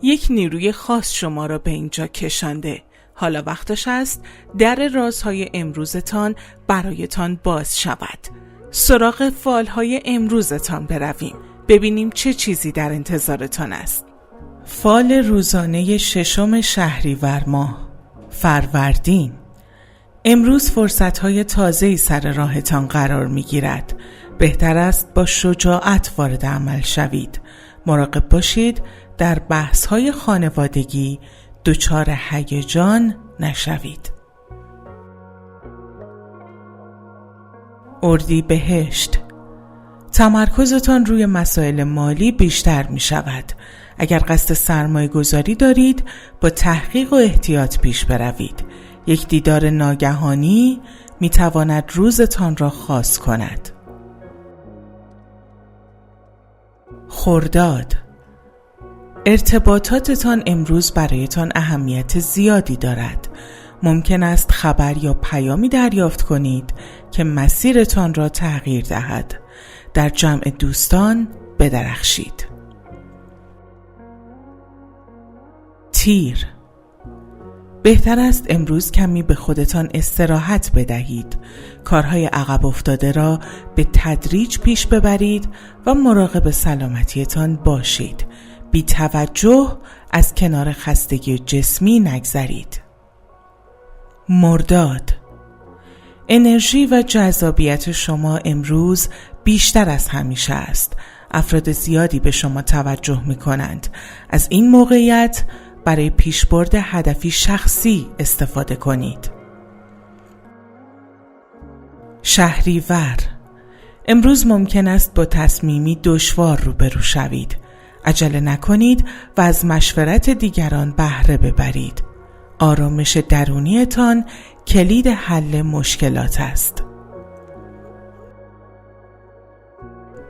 یک نیروی خاص شما را به اینجا کشانده. حالا وقتش است در رازهای امروزتان برایتان باز شود. سراغ فالهای امروزتان برویم. ببینیم چه چیزی در انتظارتان است. فال روزانه 6 شهریور ماه، فروردین. امروز فرصت‌های تازه‌ای سر راهتان قرار می‌گیرد. بهتر است با شجاعت وارد عمل شوید. مراقب باشید در بحث‌های خانوادگی دچار هیجان نشوید. اردیبهشت. تمرکزتان روی مسائل مالی بیشتر می شود. اگر قصد سرمایه گذاری دارید با تحقیق و احتیاط پیش بروید. یک دیدار ناگهانی می تواند روزتان را خاص کند. خرداد. ارتباطاتتان امروز برایتان اهمیت زیادی دارد. ممکن است خبر یا پیامی دریافت کنید که مسیرتان را تغییر دهد. در جمع دوستان بدرخشید. تیر. بهتر است امروز کمی به خودتان استراحت بدهید. کارهای عقب افتاده را به تدریج پیش ببرید و مراقب سلامتیتان باشید. بی توجه از کنار خستگی جسمی نگذرید. مرداد. انرژی و جذابیت شما امروز بیشتر از همیشه است. افراد زیادی به شما توجه می کنند. از این موقعیت برای پیشبرد هدفی شخصی استفاده کنید. شهریور. امروز ممکن است با تصمیمی دشوار روبرو شوید. عجله نکنید و از مشورت دیگران بهره ببرید. آرامش درونیتان کلید حل مشکلات است.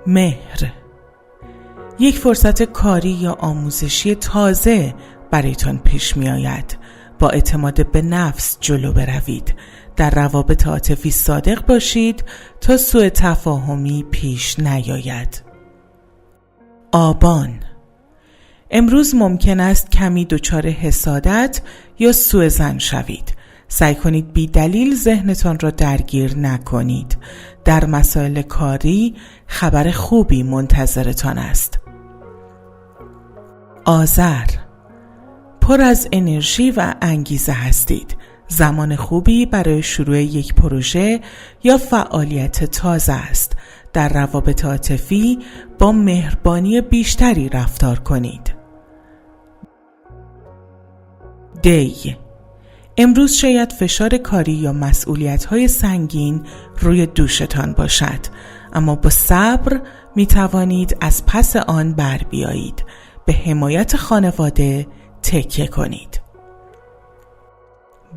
مهر. یک فرصت کاری یا آموزشی تازه برایتان پیش می آید. با اعتماد به نفس جلو بروید. در روابط عاطفی صادق باشید تا سوء تفاهمی پیش نیاید. آبان. امروز ممکن است کمی دچار حسادت یا سوء ظن شوید. سعی کنید بی دلیل ذهنتان را درگیر نکنید. در مسائل کاری خبر خوبی منتظرتان است. آذر. پر از انرژی و انگیزه هستید. زمان خوبی برای شروع یک پروژه یا فعالیت تازه است. در روابط عاطفی با مهربانی بیشتری رفتار کنید. دی. امروز شاید فشار کاری یا مسئولیت‌های سنگین روی دوشتان باشد، اما با صبر می توانید از پس آن بر بیایید. به حمایت خانواده تکیه کنید.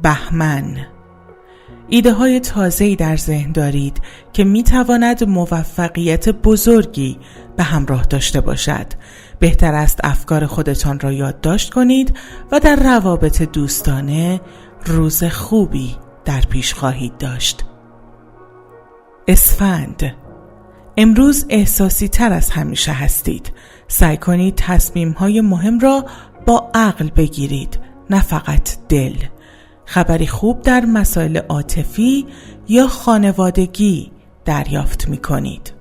بهمن. ایده های تازه‌ای در ذهن دارید که می تواند موفقیت بزرگی به همراه داشته باشد. بهتر است افکار خودتان را یادداشت کنید و در روابط دوستانه روز خوبی در پیش خواهید داشت. اسفند. امروز احساسی تر از همیشه هستید. سعی کنید تصمیم های مهم را با عقل بگیرید، نه فقط دل. خبری خوب در مسائل عاطفی یا خانوادگی دریافت می کنید.